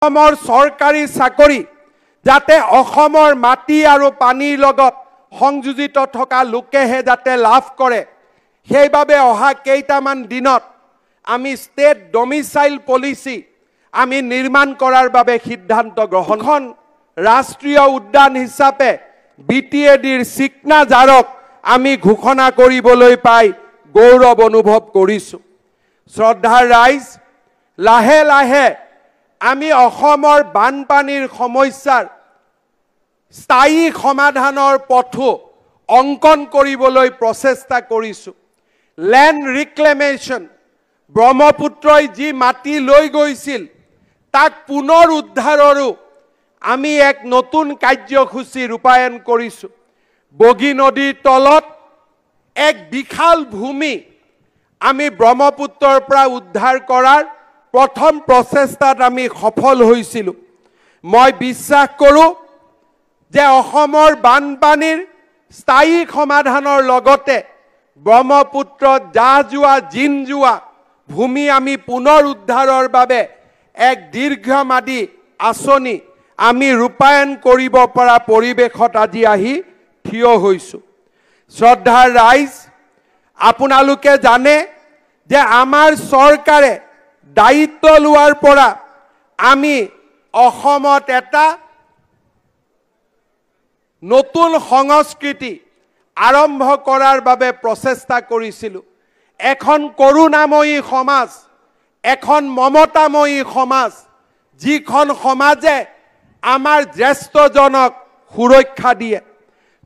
অসমৰ চৰকাৰী চাকৰি যাতে অসমৰ মাটি আৰু পানীৰ লগত সংযোজিত থকা লোকেহে যাতে লাভ কৰে সেইবাবে অহা কেইটামান দিনত আমি ষ্টেট ডমিচাইল পলিচি আমি নিৰ্মাণ কৰাৰ বাবে সিদ্ধান্ত গ্ৰহণ খন ৰাষ্ট্ৰীয় উদ্যান হিচাপে বিটিএডিৰ চিকনা জাৰক আমি ঘোষণা কৰিবলৈ পাই গৌৰৱ অনুভৱ কৰিছো। শ্ৰদ্ধাৰ ৰাইজ, লাহে লাহে আমি অসমৰ বানপানীৰ সমস্যাৰ স্থায়ী সমাধানৰ পথো অংকন কৰিবলৈ প্ৰচেষ্টা কৰিছো। ল্যান্ড ৰিক্লেমেশ্যন, ব্ৰহ্মপুত্ৰই যি মাটি লৈ গৈছিল তাক পুনৰ উদ্ধাৰৰো আমি এক নতুন কাৰ্যসূচী ৰূপায়ণ কৰিছো। বগী নদীৰ তলত এক বিশাল ভূমি আমি ব্ৰহ্মপুত্ৰৰ পৰা উদ্ধাৰ কৰাৰ প্ৰথম প্ৰচেষ্টাত আমি সফল হৈছিলোঁ। মই বিশ্বাস কৰোঁ যে অসমৰ বানপানীৰ স্থায়ী সমাধানৰ লগতে ব্ৰহ্মপুত্ৰত জাহ যোৱা জিন যোৱা ভূমি আমি পুনৰ উদ্ধাৰৰ বাবে এক দীৰ্ঘম্যাদী আঁচনি আমি ৰূপায়ণ কৰিব পৰা পৰিৱেশত আজি আহি থিয় হৈছোঁ। শ্ৰদ্ধাৰ ৰাইজ, আপোনালোকে জানে যে আমাৰ চৰকাৰে দায়িত্ব লোৱাৰ পৰা আমি অসমত এটা নতুন সংস্কৃতি আৰম্ভ কৰাৰ বাবে প্ৰচেষ্টা কৰিছিলোঁ। এখন কৰুণাময়ী সমাজ, এখন মমতাময়ী সমাজ, যিখন সমাজে আমাৰ জ্যেষ্ঠজনক সুৰক্ষা দিয়ে।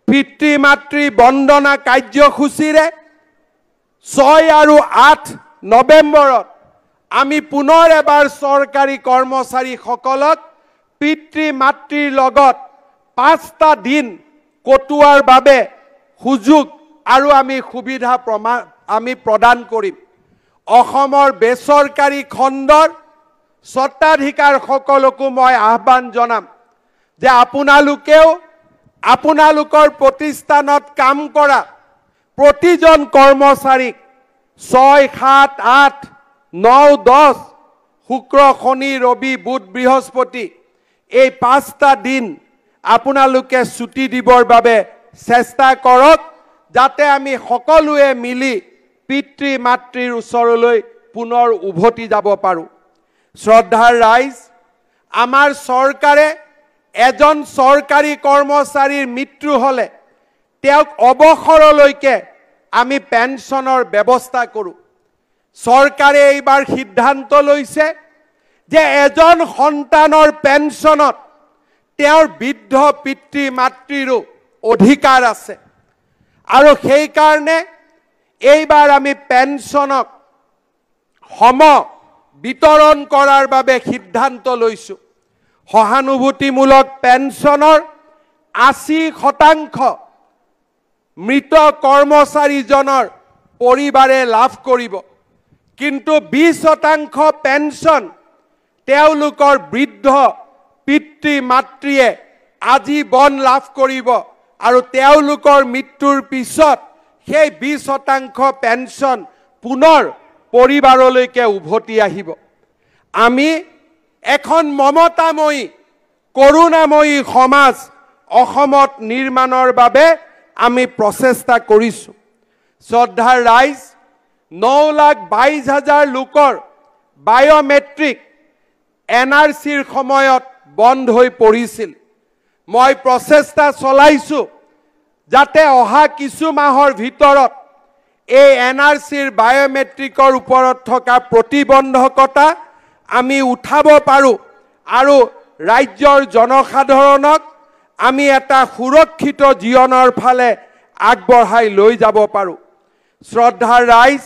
পিতৃ মাতৃ বন্দনা কাৰ্যসূচীৰে 6 আৰু 8 নৱেম্বৰত আমি পুনৰ এবাৰ চৰকাৰী কৰ্মচাৰীসকলক পিতৃ মাতৃৰ লগত 5টা দিন কটোৱাৰ বাবে সুযোগ আৰু আমি সুবিধা আমি প্ৰদান কৰিম। অসমৰ বেচৰকাৰী খণ্ডৰ স্বত্বাধিকাৰসকলকো মই আহ্বান জনাম যে আপোনালোকেও আপোনালোকৰ প্ৰতিষ্ঠানত কাম কৰা প্ৰতিজন কৰ্মচাৰীক 6, 7, 8, 9, 10 শুক্ৰ, শনি, ৰবি, বুধ, বৃহস্পতি এই 5টা দিন আপোনালোকে ছুটি দিবৰ বাবে চেষ্টা কৰক যাতে আমি সকলোৱে মিলি পিতৃ মাতৃৰ ওচৰলৈ পুনৰ উভতি যাব পাৰোঁ। শ্ৰদ্ধাৰ ৰাইজ, আমাৰ চৰকাৰে এজন চৰকাৰী কৰ্মচাৰীৰ মৃত্যু হ'লে তেওঁক অৱসৰলৈকে আমি পেঞ্চনৰ ব্যৱস্থা কৰোঁ। চৰকাৰে এইবাৰ সিদ্ধান্ত লৈছে যে এজন সন্তানৰ পেঞ্চনত তেওঁৰ বৃদ্ধ পিতৃ মাতৃৰো অধিকাৰ আছে আৰু সেইকাৰণে এইবাৰ আমি পেঞ্চনক সম বিতৰণ কৰাৰ বাবে সিদ্ধান্ত লৈছোঁ। সহানুভূতিমূলক পেঞ্চনৰ 80% মৃত কৰ্মচাৰীজনৰ পৰিবাৰে লাভ কৰিব, কিন্তু 20% পেঞ্চন তেওঁলোকৰ বৃদ্ধ পিতৃ মাতৃয়ে আজীৱন লাভ কৰিব আৰু তেওঁলোকৰ মৃত্যুৰ পিছত সেই 20% পেঞ্চন পুনৰ পৰিবাৰলৈকে উভতি আহিব। আমি এখন মমতাময়ী কৰুণাময়ী সমাজ অসমত নিৰ্মাণৰ বাবে আমি প্ৰচেষ্টা কৰিছোঁ। শ্ৰদ্ধাৰ ৰাইজ, 9,22,000 লোকৰ বায়োমেট্ৰিক NRCৰ সময়ত বন্ধ হৈ পৰিছিল। মই প্ৰচেষ্টা চলাইছোঁ যাতে অহা কিছু মাহৰ ভিতৰত এই NRCৰ বায়োমেট্ৰিকৰ ওপৰত থকা প্ৰতিবন্ধকতা আমি উঠাব পাৰোঁ আৰু ৰাজ্যৰ জনসাধাৰণক আমি এটা সুৰক্ষিত জীৱনৰ ফালে আগবঢ়াই লৈ যাব পাৰোঁ। শ্ৰদ্ধাৰ ৰাইজ,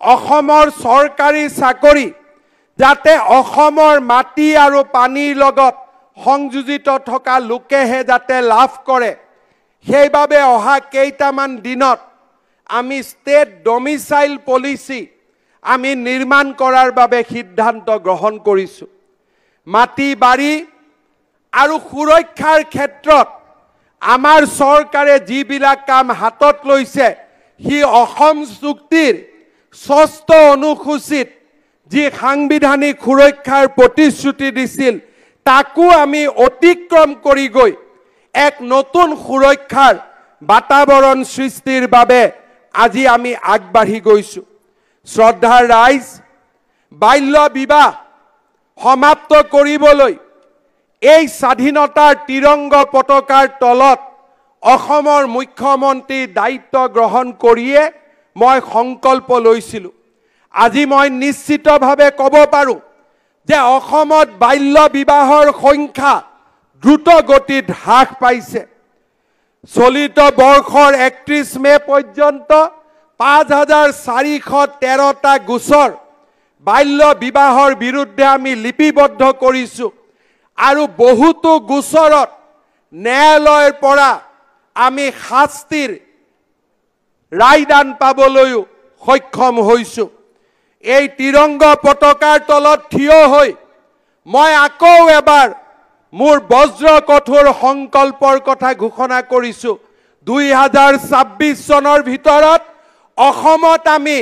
অসমৰ চৰকাৰী চাকৰি যাতে অসমৰ মাটি আৰু পানীৰ লগত সংযোজিত থকা লোকেহে যাতে লাভ কৰে সেইবাবে অহা কেইটামান দিনত আমি ষ্টেট ডমিচাইল পলিচি আমি নিৰ্মাণ কৰাৰ বাবে সিদ্ধান্ত গ্ৰহণ কৰিছোঁ। মাটি বাৰী আৰু সুৰক্ষাৰ ক্ষেত্ৰত আমাৰ চৰকাৰে যিবিলাক কাম হাতত লৈছে সি অসম চুক্তিৰ 6ষ্ঠ অনুসূচীত যি সাংবিধানিক সুৰক্ষাৰ প্ৰতিশ্ৰুতি দিছিল তাকো আমি অতিক্ৰম কৰি গৈ এক নতুন সুৰক্ষাৰ বাতাবৰণ সৃষ্টিৰ বাবে আজি আমি আগবাঢ়ি গৈছো। শ্ৰদ্ধাৰ ৰাইজ, বাল্য বিবাহ সমাপ্ত কৰিবলৈ এই স্বাধীনতাৰ তিৰংগ পতাকাৰ তলত অসমৰ মুখ্যমন্ত্ৰী দায়িত্ব গ্ৰহণ কৰিয়ে মই সংকল্প লৈছিলোঁ। আজি মই নিশ্চিতভাৱে ক'ব পাৰোঁ যে অসমত বাল্য বিবাহৰ সংখ্যা দ্ৰুত গতিত হ্ৰাস পাইছে। চলিত বৰ্ষৰ 31 মে পৰ্যন্ত 5413টা গোচৰ বাল্য বিবাহৰ বিৰুদ্ধে আমি লিপিবদ্ধ কৰিছোঁ আৰু বহুতো গোচৰত ন্যায়ালয়ৰ পৰা আমি শাস্তিৰ ৰায়দান পাবলৈও সক্ষম হৈছোঁ। এই তিৰংগ পতাকাৰ তলত থিয় হৈ মই আকৌ এবাৰ মোৰ বজ্ৰ কঠোৰ সংকল্পৰ কথা ঘোষণা কৰিছোঁ। 2026 চনৰ ভিতৰত অসমত আমি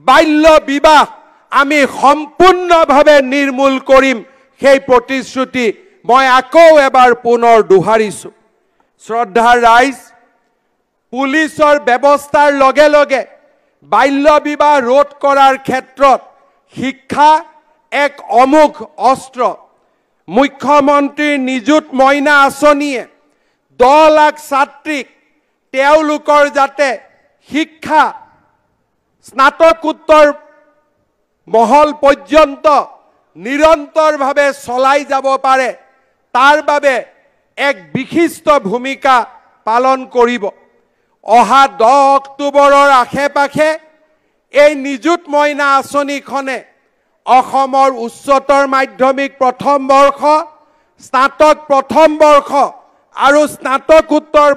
বাল্য বিবাহ আমি সম্পূৰ্ণভাৱে নিৰ্মূল কৰিম, সেই প্ৰতিশ্ৰুতি মই আকৌ এবাৰ পুনৰ দোহাৰিছোঁ। শ্ৰদ্ধাৰ ৰাইজ, পুলিচৰ ব্যৱস্থাৰ লগে লগে বাল্য বিবাহ ৰোধ কৰাৰ ক্ষেত্ৰত শিক্ষা এক অমোঘ অস্ত্ৰ। মুখ্যমন্ত্ৰীৰ নিযুত মইনা আঁচনিয়ে 10 লাখ ছাত্ৰীক তেওঁলোকৰ যাতে শিক্ষা স্নাতকোত্তৰ মহল পৰ্যন্ত নিৰন্তৰভাৱে চলাই যাব পাৰে, তাৰ বাবে এক বিশিষ্ট ভূমিকা পালন কৰিব। অহা 10 অক্টোবৰৰ আশে-পাশে এই নিযুত মইনা আঁচনিখনে অসমৰ উচ্চতৰ মাধ্যমিক প্ৰথম বৰ্ষ, স্নাতক প্ৰথম বৰ্ষ আৰু স্নাতকোত্তৰ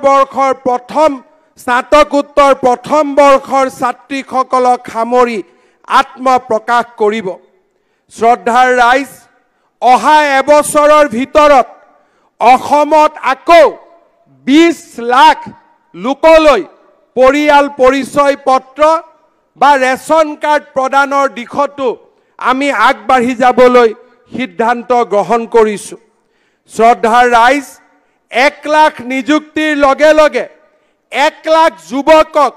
প্ৰথম বৰ্ষৰ ছাত্ৰীসকলক সামৰি আত্মপ্ৰকাশ কৰিব। শ্ৰদ্ধাৰ ৰাইজ, অহা এবছৰৰ ভিতৰত অসমত আকৌ 20 লাখ লোকলৈ পৰিয়াল পৰিচয় পত্ৰ বা ৰেচন কাৰ্ড প্ৰদানৰ দিশতো আমি আগবাঢ়ি যাবলৈ সিদ্ধান্ত গ্ৰহণ কৰিছোঁ। শ্ৰদ্ধাৰ ৰাইজ, 1 লাখ নিযুক্তিৰ লগে লগে 1 লাখ যুৱকক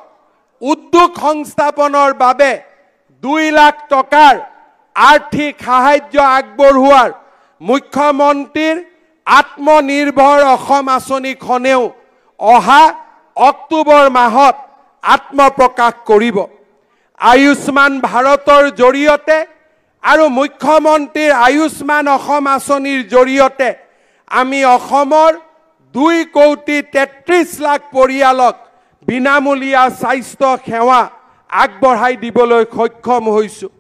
উদ্যোগ সংস্থাপনৰ বাবে 2 লাখ টকাৰ আৰ্থিক সাহায্য আগবঢ়োৱাৰ মুখ্যমন্ত্ৰীৰ আত্মনিৰ্ভৰ অসম আঁচনিখনেও অহা অক্টোবৰ মাহত আত্মপ্ৰকাশ কৰিব। আয়ুষ্মান ভাৰতৰ জৰিয়তে আৰু মুখ্যমন্ত্ৰীৰ আয়ুষ্মান অসম আঁচনিৰ জৰিয়তে আমি অসমৰ 2,33 লাখ পৰিয়ালক বিনামূলীয়া স্বাস্থ্য সেৱা আগবঢ়াই দিবলৈ সক্ষম হৈছোঁ।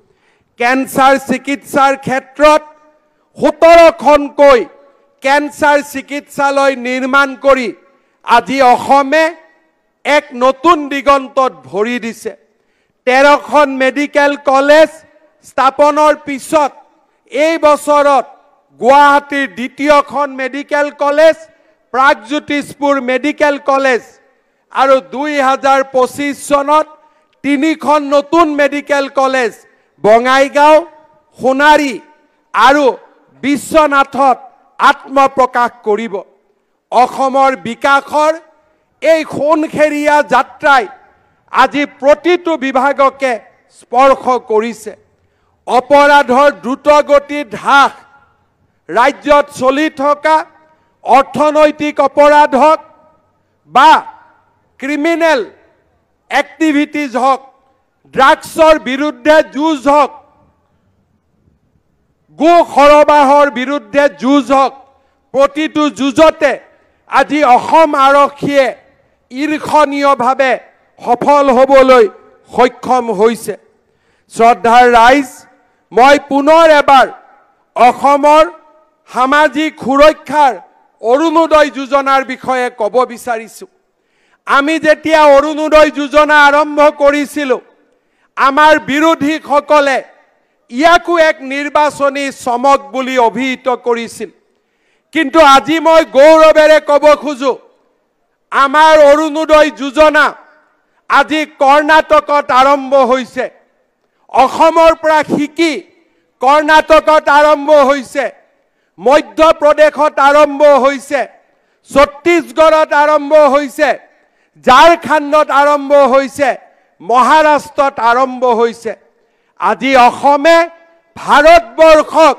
কেঞ্চাৰ চিকিৎসাৰ ক্ষেত্ৰত 17খনকৈ কেঞ্চাৰ চিকিৎসালয় নিৰ্মাণ কৰি আজি অসমে এক নতুন দিগন্তত ভৰি দিছে। 13খন মেডিকেল কলেজ স্থাপনৰ পিছত এই বছৰত গুৱাহাটীৰ দ্বিতীয়খন medical college, Pragjyotishpur medical college আৰু 2025 চনত 3খন নতুন মেডিকেল কলেজ বঙাইগাঁও, সোণাৰী আৰু বিশ্বনাথত আত্মপ্ৰকাশ কৰিব। অসমৰ বিকাশৰ এই সোণখেৰীয়া যাত্ৰাই আজি প্ৰতিটো বিভাগকে স্পৰ্শ কৰিছে। অপৰাধৰ দ্ৰুতগতিত হ্ৰাস, ৰাজ্যত চলি থকা অৰ্থনৈতিক অপৰাধক বা ক্ৰিমিনেল এক্টিভিটিজ হওক, ড্ৰাগছৰ বিৰুদ্ধে যুঁজ হওক, গো সৰবাহৰ বিৰুদ্ধে যুঁজ হওক, প্ৰতিটো যুঁজতে আজি অসম আৰক্ষীয়ে ঈৰ্ষণীয়ভাৱে সফল হ'বলৈ সক্ষম হৈছে। শ্ৰদ্ধাৰ ৰাইজ, মই পুনৰ এবাৰ অসমৰ সামাজিক সুৰক্ষাৰ অৰুণোদয় যোজনাৰ বিষয়ে ক'ব বিচাৰিছোঁ। আমি যেতিয়া অৰুণোদয় যোজনা আৰম্ভ কৰিছিলোঁ, আমাৰ বিৰোধীসকলে ইয়াকো এক নিৰ্বাচনী চমক বুলি অভিহিত কৰিছিল। কিন্তু আজি মই গৌৰৱেৰে ক'ব খোজো, আমাৰ অৰুণোদয় যোজনা আজি কৰ্ণাটকত আৰম্ভ হৈছে। অসমৰ পৰা শিকি কৰ্ণাটকত আৰম্ভ হৈছে। মধ্যপ্ৰদেশত আৰম্ভ হৈছে, ছত্তীশগড়ত আৰম্ভ হৈছে, ঝাৰখণ্ডত আৰম্ভ হৈছে, মহাৰাষ্ট্ৰত আৰম্ভ হৈছে। আজি অসমে ভাৰতবৰ্ষক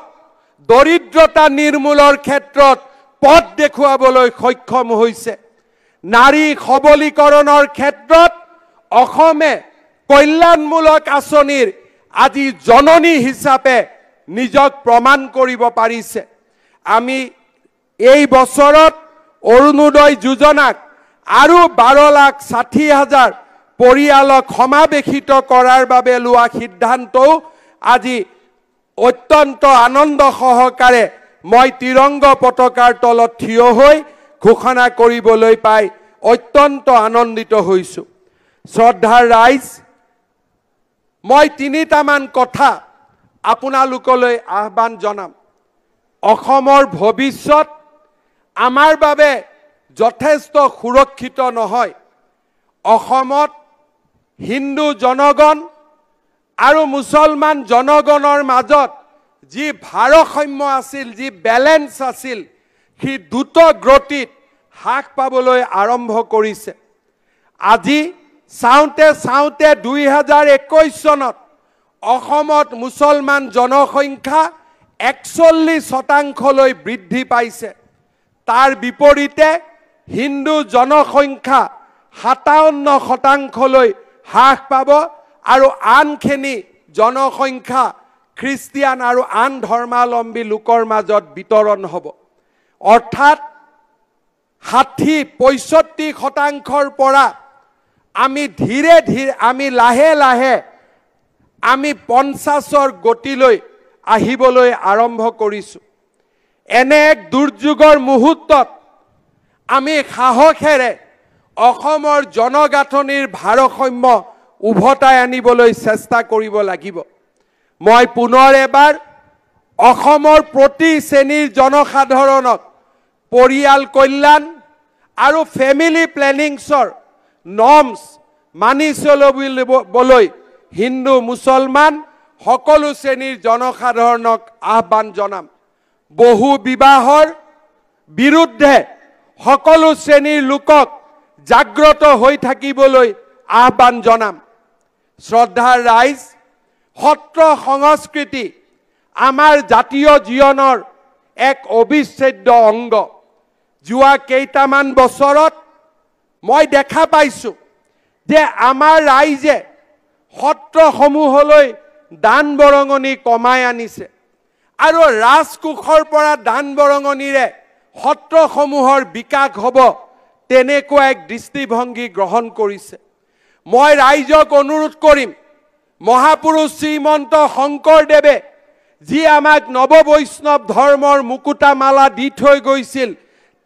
দৰিদ্ৰতা নিৰ্মূলৰ ক্ষেত্ৰত পথ দেখুৱাবলৈ সক্ষম হৈছে। নাৰী সবলীকৰণৰ ক্ষেত্ৰত অসমে কল্যাণমূলক আঁচনিৰ আজি জননী হিচাপে নিজক প্ৰমাণ কৰিব পাৰিছে। আমি এই বছৰত অৰুণোদয় যোজনাক আৰু 12,60,000 পৰিয়ালক সমাৱেশিত কৰাৰ বাবে লোৱা সিদ্ধান্তও আজি অত্যন্ত আনন্দ সহকাৰে মই ত্ৰিৰংগ পতাকাৰ তলত থিয় হৈ ঘোষণা কৰিবলৈ পাই অত্যন্ত আনন্দিত হৈছোঁ। শ্ৰদ্ধাৰ ৰাইজ, মই তিনিটামান কথা আপোনালোকলৈ আহ্বান জনাম। অসমৰ ভৱিষ্যত আমাৰ বাবে যথেষ্ট সুৰক্ষিত নহয়। অসমত হিন্দু জনগণ আৰু মুছলমান জনগণৰ মাজত যি ভাৰসাম্য আছিল, যি বেলেন্স আছিল, সি দ্ৰুত গতিত হ্ৰাস পাবলৈ আৰম্ভ কৰিছে। আজি চাওঁতে চাওঁতে 2021 চনত অসমত মুছলমান জনসংখ্যা 41% বৃদ্ধি পাইছে। তাৰ বিপৰীতে হিন্দু জনসংখ্যা 57% হ্ৰাস পাব আৰু আনখিনি জনসংখ্যা খ্ৰীষ্টিয়ান আৰু আন ধৰ্মাৱলম্বী লোকৰ মাজত বিতৰণ হ'ব। অৰ্থাৎ 60-65% পৰা আমি ধীৰে ধীৰে আমি লাহে লাহে আমি 50ৰ গতিলৈ আহিবলৈ আৰম্ভ কৰিছোঁ। এনে এক দুৰ্যোগৰ মুহূৰ্তত আমি সাহসেৰে অসমৰ জনগাঁথনিৰ ভাৰসাম্য উভতাই আনিবলৈ চেষ্টা কৰিব লাগিব। মই পুনৰ এবাৰ অসমৰ প্ৰতি শ্ৰেণীৰ জনসাধাৰণক পৰিয়াল কল্যাণ আৰু ফেমিলি প্লেনিংছৰ নৰ্মছ মানি চলিবলৈ হিন্দু মুছলমান সকলো শ্ৰেণীৰ জনসাধাৰণক আহ্বান জনাম। বহু বিবাহৰ বিৰুদ্ধে সকলো শ্ৰেণীৰ লোকক জাগ্ৰত হৈ থাকিবলৈ আহ্বান জনাম। শ্ৰদ্ধাৰ ৰাইজ, সত্ৰ সংস্কৃতি আমাৰ জাতীয় জীৱনৰ এক অবিচ্ছেদ্য অংগ। যোৱা কেইটামান বছৰত মই দেখা পাইছোঁ যে আমাৰ ৰাইজে সত্ৰসমূহলৈ দান বৰঙণি কমাই আনিছে আৰু ৰাজকোষৰ পৰা দান বৰঙণিৰে সত্ৰসমূহৰ বিকাশ হ'ব তেনেকুৱা এক দৃষ্টিভংগী গ্ৰহণ কৰিছে। মই ৰাইজক অনুৰোধ কৰিম, মহাপুৰুষ শ্ৰীমন্ত শংকৰদেৱে যি আমাক নৱবৈষ্ণৱ ধৰ্মৰ মুকুতামালা দি থৈ গৈছিল,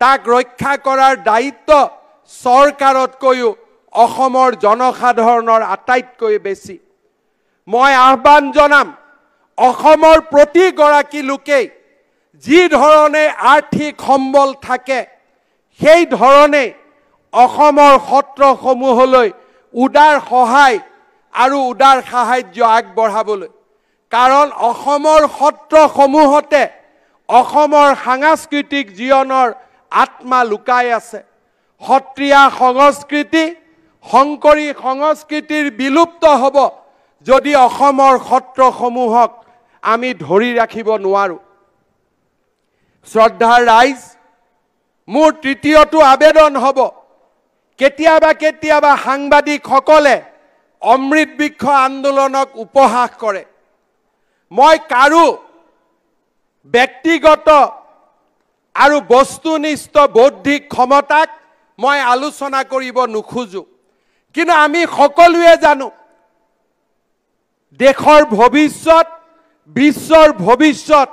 তাক ৰক্ষা কৰাৰ দায়িত্ব চৰকাৰতকৈও অসমৰ জনসাধাৰণৰ আটাইতকৈ বেছি। মই আহ্বান জনাম, অসমৰ প্ৰতিগৰাকী লোকেই যি ধৰণে আৰ্থিক সম্বল থাকে সেই ধৰণে অসমৰ সত্ৰসমূহলৈ উদাৰ সহায় আৰু উদাৰ সাহায্য আগবঢ়াবলৈ। কাৰণ অসমৰ সত্ৰসমূহতে অসমৰ সাংস্কৃতিক জীৱনৰ আত্মা লুকাই আছে। সত্ৰীয়া সংস্কৃতি, শংকৰী সংস্কৃতিৰ বিলুপ্ত হ'ব যদি অসমৰ সত্ৰসমূহক আমি ধৰি ৰাখিব নোৱাৰোঁ। শ্ৰদ্ধাৰ ৰাইজ, মোৰ তৃতীয়টো আবেদন হ'ব, কেতিয়াবা কেতিয়াবা সাংবাদিকসকলে অমৃত বৃক্ষ আন্দোলনক উপহাস কৰে। মই কাৰো ব্যক্তিগত আৰু বস্তুনিষ্ঠ বৌদ্ধিক ক্ষমতাক মই আলোচনা কৰিব নোখোজো, কিন্তু আমি সকলোৱে জানো দেশৰ ভৱিষ্যত, বিশ্বৰ ভৱিষ্যত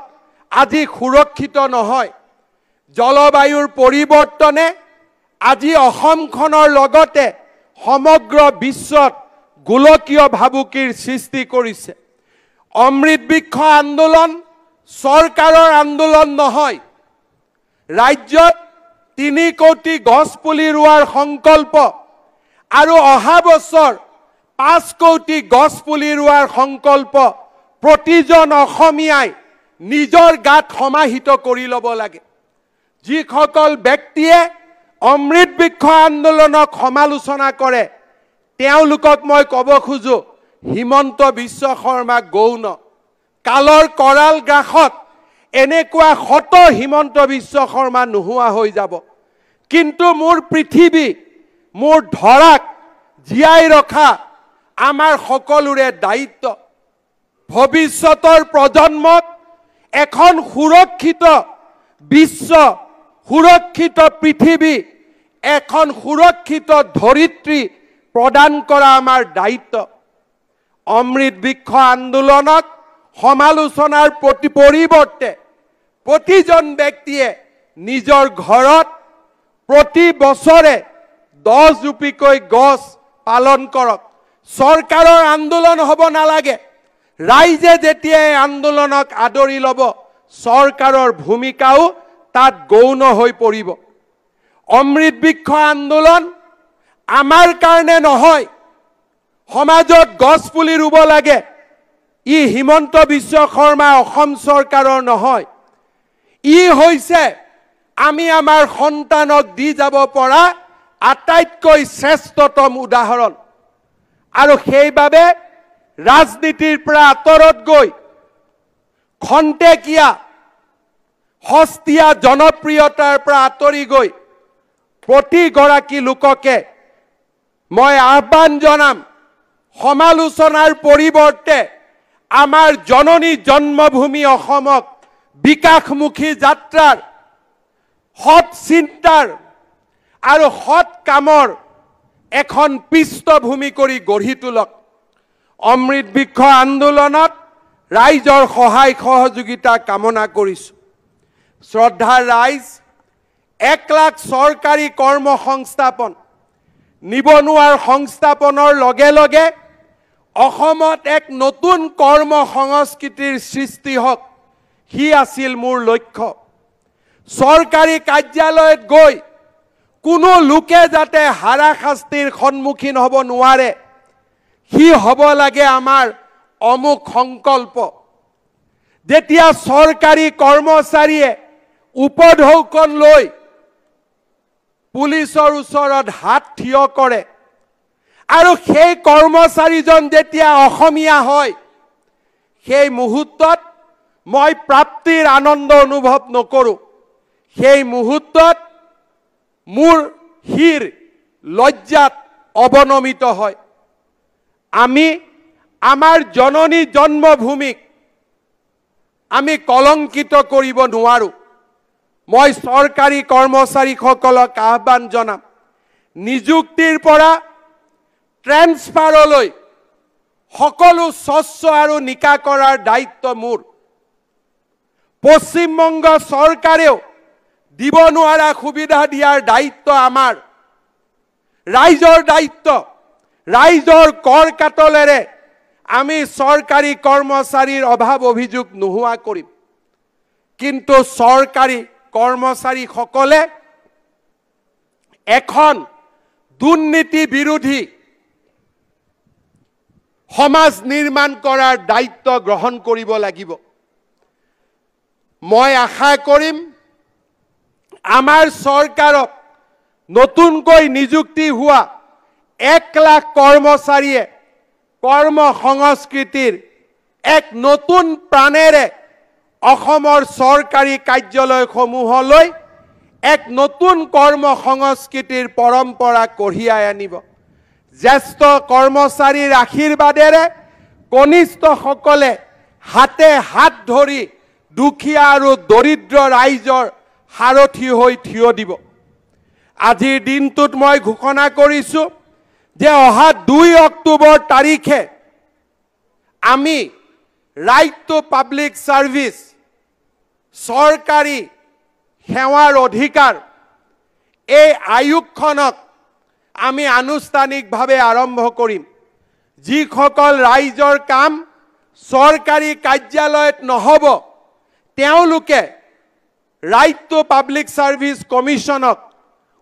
আজি সুৰক্ষিত নহয়। জলবায়ুৰ পৰিৱৰ্তনে আজি অসমখনৰ লগতে সমগ্ৰ বিশ্বত গোলকীয় ভাবুকিৰ সৃষ্টি কৰিছে। অমৃত বৃক্ষ আন্দোলন চৰকাৰৰ আন্দোলন নহয়। ৰাজ্যত 3 কোটি গছ পুলি ৰোৱাৰ সংকল্প আৰু অহা বছৰ 5 কোটি গছ পুলি ৰোৱাৰ সংকল্প প্ৰতিজন অসমীয়াই নিজৰ গাত সমাহিত কৰি ল'ব লাগে। যিসকল ব্যক্তিয়ে অমৃত বৃক্ষ আন্দোলনক সমালোচনা কৰে তেওঁলোকক মই ক'ব খোজো হিমন্ত বিশ্ব শৰ্মা গৌণ। কালৰ কৰাল গ্ৰাসত এনেকুৱা শত হিমন্ত বিশ্ব শৰ্মা নোহোৱা হৈ যাব, কিন্তু মোৰ পৃথিৱী মোৰ ধৰাক জীয়াই ৰখা আমাৰ সকলোৰে দায়িত্ব। ভৱিষ্যতৰ প্ৰজন্মক এখন সুৰক্ষিত বিশ্ব, সুৰক্ষিত পৃথিৱী, এখন সুৰক্ষিত ধৰিত্ৰী প্ৰদান কৰা আমাৰ দায়িত্ব। অমৃত বৃক্ষ আন্দোলনক সমালোচনাৰ পৰিৱৰ্তে প্ৰতিজন ব্যক্তিয়ে নিজৰ ঘৰত প্ৰতি বছৰে 10 জোপিকৈ গছ পালন কৰক। চৰকাৰৰ আন্দোলন হ'ব নালাগে। ৰাইজে যেতিয়া এই আন্দোলনক আদৰি ল'ব চৰকাৰৰ ভূমিকাও তাত গৌণ হৈ পৰিব। অমৃত বৃক্ষ আন্দোলন আমাৰ কাৰণে নহয়, সমাজত গছ পুলি ৰুব লাগে। ই হিমন্ত বিশ্ব শৰ্মা অসম চৰকাৰৰ নহয়, ই হৈছে আমি আমাৰ সন্তানক দি যাব পৰা আটাইতকৈ শ্ৰেষ্ঠতম উদাহৰণ। আৰু সেইবাবে ৰাজনীতিৰ পৰা আঁতৰত গৈ খন্তেকীয়া সস্তীয়া জনপ্ৰিয়তাৰ পৰা আঁতৰি গৈ প্ৰতিগৰাকী লোককে মই আহ্বান জনাম, সমালোচনাৰ পৰিৱৰ্তে আমাৰ জননী জন্মভূমি অসমক বিকাশমুখী যাত্ৰাৰ, সৎ চিন্তাৰ আৰু সৎ কামৰ এখন পৃষ্ঠভূমি কৰি গঢ়ি তোলক। অমৃত বৃক্ষ আন্দোলনত ৰাইজৰ সহায় সহযোগিতা কামনা কৰিছোঁ। শ্ৰদ্ধাৰ ৰাইজ, 1 লাখ চৰকাৰী কৰ্মসংস্থাপন, নিবনুৱাৰ সংস্থাপনৰ লগে লগে অসমত এক নতুন কৰ্ম সংস্কৃতিৰ সৃষ্টি হওক, হি আছিল মোৰ লক্ষ্য। চৰকাৰী কাৰ্যালয়ত গৈ কোনো লোকে যাতে হাৰাশাস্তিৰ সন্মুখীন হ'ব নোৱাৰে, হি হ'ব লাগে আমাৰ অমুক সংকল্প। যেতিয়া চৰকাৰী কৰ্মচাৰীয়ে উপঢৌকন লৈ পুলিচৰ ওচৰত হাত থিয় কৰে আৰু সেই কৰ্মচাৰীজন যেতিয়া অসমীয়া হয়, সেই মুহূৰ্তত মই প্ৰাপ্তিৰ আনন্দ অনুভৱ নকৰোঁ। সেই মুহূৰ্তত মোৰ শিৰ লজ্জাত অৱনমিত হয়। আমি আমাৰ জননী জন্মভূমিক আমি কলংকিত কৰিব নোৱাৰোঁ। মই চৰকাৰী কৰ্মচাৰীসকলক আহ্বান জনাম, নিযুক্তিৰ পৰা ট্ৰেন্সফাৰলৈ সকলো স্বচ্ছ আৰু নিকা কৰাৰ দায়িত্ব মোৰ। পশ্চিমবংগ চৰকাৰেও দিব নোৱাৰা সুবিধা দিয়াৰ দায়িত্ব আমাৰ। ৰাইজৰ দায়িত্ব, ৰাইজৰ কৰ কাটলেৰে আমি চৰকাৰী কৰ্মচাৰীৰ অভাৱ অভিযোগ নোহোৱা কৰিম। কিন্তু চৰকাৰী কৰ্মচাৰীসকলে এখন দুৰ্নীতি বিৰোধী সমাজ নিৰ্মাণ কৰাৰ দায়িত্ব গ্ৰহণ কৰিব লাগিব। মই আশা কৰিম আমাৰ চৰকাৰক নতুনকৈ নিযুক্তি হোৱা 1 লাখ কৰ্মচাৰীয়ে কৰ্ম সংস্কৃতিৰ এক নতুন প্ৰাণেৰে অসমৰ চৰকাৰী কাৰ্যালয়সমূহলৈ এক নতুন কৰ্ম সংস্কৃতিৰ পৰম্পৰা কঢ়িয়াই আনিব। জ্যেষ্ঠ কৰ্মচাৰীৰ আশীৰ্বাদেৰে কনিষ্ঠসকলে হাতে হাত ধৰি দুখীয়া আৰু দৰিদ্ৰ ৰাইজৰ সাৰথি হৈ থিয় দিব। আজিৰ দিনটোত মই ঘোষণা কৰিছোঁ যে অহা 2 অক্টোবৰ তাৰিখে আমি ৰাইট টু পাব্লিক সাৰ্ভিস, চৰকাৰী সেৱাৰ অধিকাৰ, এই আয়োগখনক আমি আনুষ্ঠানিকভাৱে আৰম্ভ কৰিম। যিসকল ৰাইজৰ কাম চৰকাৰী কাৰ্যালয়ত নহ'ব তেওঁলোকে ৰাইট টু পাব্লিক সাৰ্ভিস কমিশনক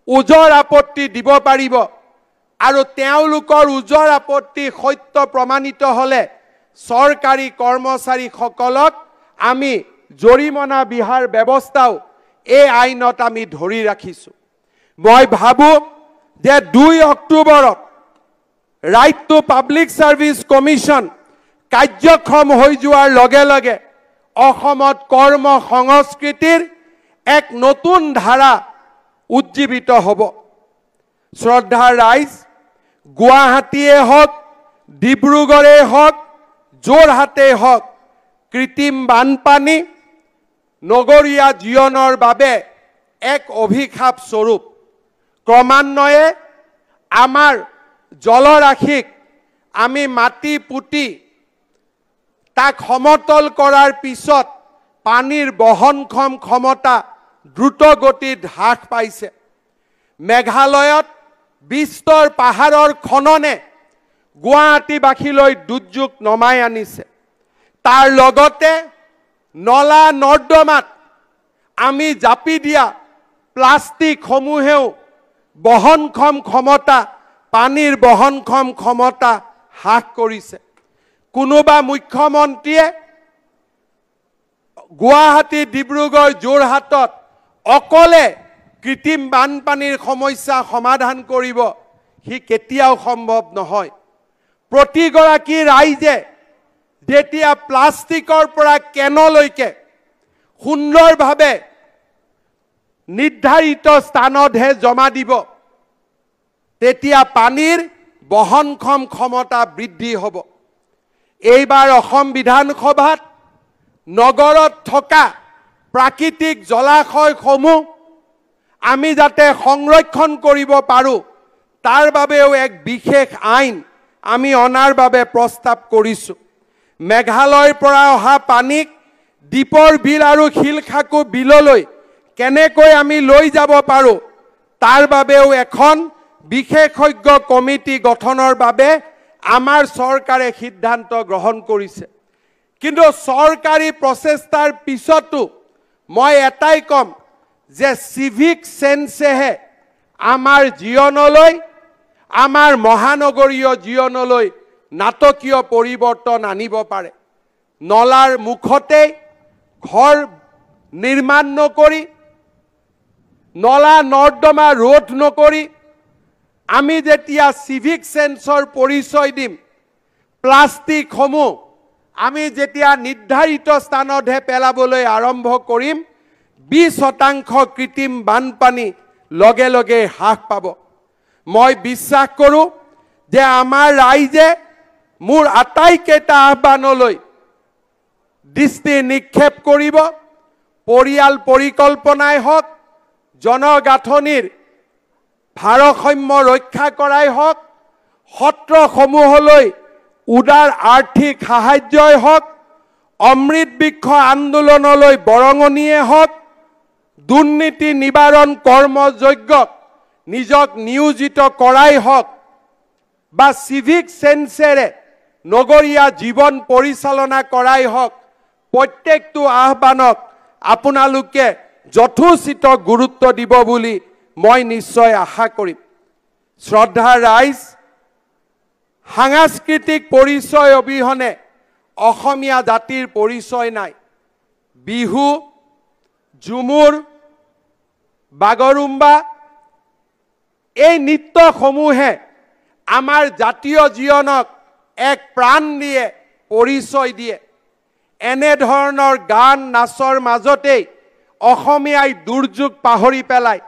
উজৰ আপত্তি দিব পাৰিব আৰু তেওঁলোকৰ উজৰ আপত্তি সত্য প্ৰমাণিত হ'লে চৰকাৰী কৰ্মচাৰীসকলক আমি জৰিমনা বিহাৰ ব্যৱস্থাও এই আইনত আমি ধৰি ৰাখিছোঁ মই ভাবোঁ যে 2 অক্টোবৰত right to public service commission কাৰ্যক্ষম হৈ যোৱাৰ লগে লগে অসমত কৰ্ম সংস্কৃতিৰ এক নতুন ধাৰা উজ্জীৱিত হ'ব শ্ৰদ্ধাৰ ৰাইজ গুৱাহাটীয়ে হওক ডিব্ৰুগড়ে হওক যোৰহাটে হওক কৃত্ৰিম বানপানী নগৰীয়া জীৱনৰ বাবে এক অভিশাপ স্বৰূপ ক্ৰমান্বয়ে আমাৰ জলৰাশিক আমি মাটি পুতি তাক সমতল কৰাৰ পিছত পানীৰ বহনক্ষম ক্ষমতা দ্ৰুতগতিত হ্ৰাস পাইছে মেঘালয়ত বিস্তৰ পাহাৰৰ খননে গুৱাহাটীবাসীলৈ দুৰ্যোগ নমাই আনিছে তাৰ লগতে নলা নৰ্দমাত আমি জাপি দিয়া প্লাষ্টিক সমূহেও বহনক্ষম ক্ষমতা পানীৰ বহনক্ষম ক্ষমতা হ্ৰাস কৰিছে কোনোবা মুখ্যমন্ত্ৰীয়ে গুৱাহাটী ডিব্ৰুগড় যোৰহাটত অকলে কৃত্ৰিম বানপানীৰ সমস্যা সমাধান কৰিব হি কেতিয়াও সম্ভৱ নহয় প্ৰতিগৰাকী ৰাইজে যেতিয়া প্লাষ্টিকৰ পৰা কেনলৈকে সুন্দৰভাৱে নিৰ্ধাৰিত স্থানতহে জমা দিব তেতিয়া পানীৰ বহনক্ষম ক্ষমতা বৃদ্ধি হ'ব এইবাৰ অসম বিধানসভাত নগৰত থকা প্ৰাকৃতিক জলাশয়সমূহ আমি যাতে সংৰক্ষণ কৰিব পাৰোঁ তাৰ বাবেও এক বিশেষ আইন আমি অনাৰ বাবে প্ৰস্তাৱ কৰিছোঁ মেঘালয়ৰ পৰা অহা পানীক দীপৰ বিল আৰু শিলখাকু বিললৈ কেনেকৈ আমি লৈ যাব পাৰোঁ তাৰ বাবেও এখন বিশেষজ্ঞ কমিটি গঠনৰ বাবে আমাৰ চৰকাৰে সিদ্ধান্ত গ্ৰহণ কৰিছে কিন্তু চৰকাৰী প্ৰচেষ্টাৰ পিছতো মই এটাই কম যে সিভিক সেন্সেহে আমাৰ জীৱনলৈ আমাৰ মহানগৰীয় জীৱনলৈ নাটকীয় পৰিৱৰ্তন আনিব পাৰে নলাৰ মুখতে ঘৰ নিৰ্মাণ নকৰি নলা নৰ্দমা ৰোধ নকৰি আমি যেতিয়া সিভিক সেন্সৰ পৰিচয় দিম প্লাষ্টিকসমূহ আমি যেতিয়া নিৰ্ধাৰিত স্থানতহে পেলাবলৈ আৰম্ভ কৰিম 20% কৃত্ৰিম বানপানী লগে লগে হ্ৰাস পাব মই বিশ্বাস কৰোঁ যে আমাৰ ৰাইজে মোৰ আটাইকেইটা আহ্বানলৈ দৃষ্টি নিক্ষেপ কৰিব পৰিয়াল পৰিকল্পনাই হওক জনগাঁথনিৰ ভাৰসাম্য ৰক্ষা কৰাই হওক সত্ৰসমূহলৈ উদাৰ আৰ্থিক সাহায্যই হওক অমৃত বৃক্ষ আন্দোলনলৈ বৰঙণিয়ে হওক দুৰ্নীতি নিবাৰণ কৰ্মযজ্ঞক নিজক নিয়োজিত কৰাই হওক বা সিভিক সেন্সেৰে নগৰীয়া জীৱন পৰিচালনা কৰাই হওক প্ৰত্যেকটো আহ্বানক আপোনালোকে যথোচিত গুৰুত্ব দিব বুলি মই নিশ্চয় আশা কৰিম শ্ৰদ্ধাৰ ৰাইজ সাংস্কৃতিক পৰিচয় অবিহনে অসমীয়া জাতিৰ পৰিচয় নাই বিহু ঝুমুৰ বাগৰুম্বা এই নৃত্যসমূহে আমাৰ জাতীয় জীৱনক এক প্ৰাণ দিয়ে পৰিচয় দিয়ে এনে ধৰণৰ গান নাচৰ মাজতেই অসমীয়াই দুৰ্যোগ পাহৰি পেলায়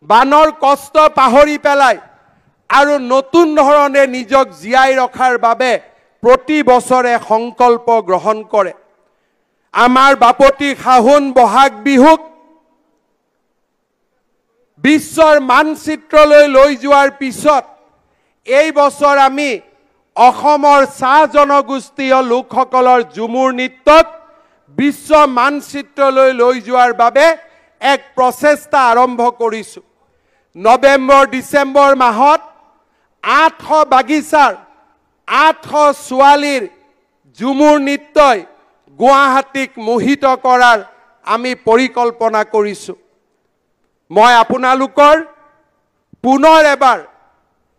বানৰ কষ্ট পাহৰি পেলায় আৰু নতুন ধৰণে নিজক জীয়াই ৰখাৰ বাবে প্ৰতি বছৰে সংকল্প গ্ৰহণ কৰে আমাৰ বাপতি খাহুন বহাগ বিহুক বিশ্বৰ মানচিত্ৰলৈ লৈ যোৱাৰ পিছত এই বছৰ আমি অসমৰ চাহ জনগোষ্ঠীয় লোকসকলৰ ঝুমুৰ নৃত্যক বিশ্ব মানচিত্ৰলৈ লৈ যোৱাৰ বাবে এক প্ৰচেষ্টা আৰম্ভ কৰিছোঁ নৱেম্বৰ ডিচেম্বৰ মাহত 800 বাগিচাৰ 800 ছোৱালীৰ ঝুমুৰ নৃত্যই গুৱাহাটীক মোহিত কৰাৰ আমি পৰিকল্পনা কৰিছোঁ মই আপোনালোকৰ পুনৰ এবাৰ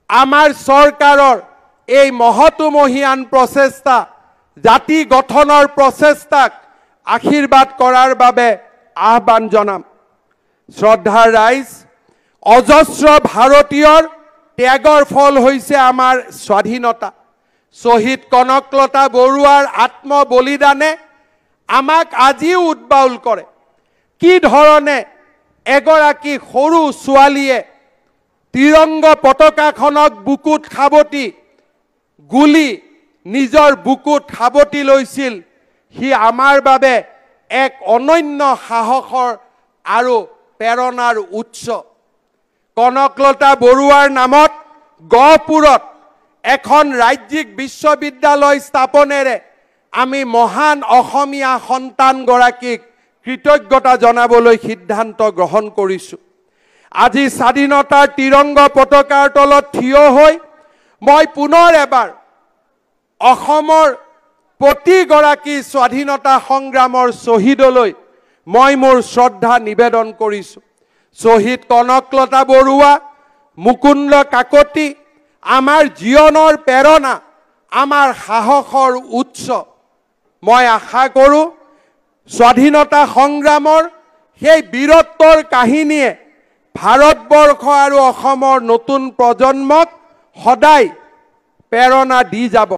আমাৰ চৰকাৰৰ এই মহৎমহীয়ান প্ৰচেষ্টা জাতি গঠনৰ প্ৰচেষ্টাক আশীৰ্বাদ কৰাৰ বাবে আহ্বান জনাম। শ্ৰদ্ধাৰ ৰাইজ, অজস্ৰ ভাৰতীয়ৰ ত্যাগৰ ফল হৈছে আমাৰ স্বাধীনতা। শ্বহীদ কনকলতা বৰুৱাৰ আত্মবলিদানে আমাক আজিও উদ্বাউল কৰে। কি ধৰণে এগৰাকী সৰু ছোৱালীয়ে তিৰংগ পতাকাখনক বুকুত সাৱটি গুলি নিজৰ বুকুত সাৱটি লৈছিল, সি আমাৰ বাবে এক অনন্য সাহসৰ আৰু প্ৰেৰণাৰ উৎস। কনকলতা বৰুৱাৰ নামত গহপুৰত এখন ৰাজ্যিক বিশ্ববিদ্যালয় স্থাপনেৰে আমি মহান অসমীয়া সন্তানগৰাকীক কৃতজ্ঞতা জনাবলৈ সিদ্ধান্ত গ্ৰহণ কৰিছোঁ। আজি স্বাধীনতাৰ তিৰংগ পতাকাৰ তলত থিয় হৈ মই পুনৰ এবাৰ অসমৰ প্ৰতিগৰাকী স্বাধীনতা সংগ্ৰামৰ শ্বহীদলৈ মই মোৰ শ্ৰদ্ধা নিবেদন কৰিছোঁ। শ্বহীদ কনকলতা বৰুৱা, মুকুন্দ কাকতি আমাৰ জীৱনৰ প্ৰেৰণা, আমাৰ সাহসৰ উৎস। মই আশা কৰোঁ স্বাধীনতা সংগ্ৰামৰ সেই বীৰত্বৰ কাহিনীয়ে ভাৰতবৰ্ষ আৰু অসমৰ নতুন প্ৰজন্মক সদায় প্ৰেৰণা দি যাব।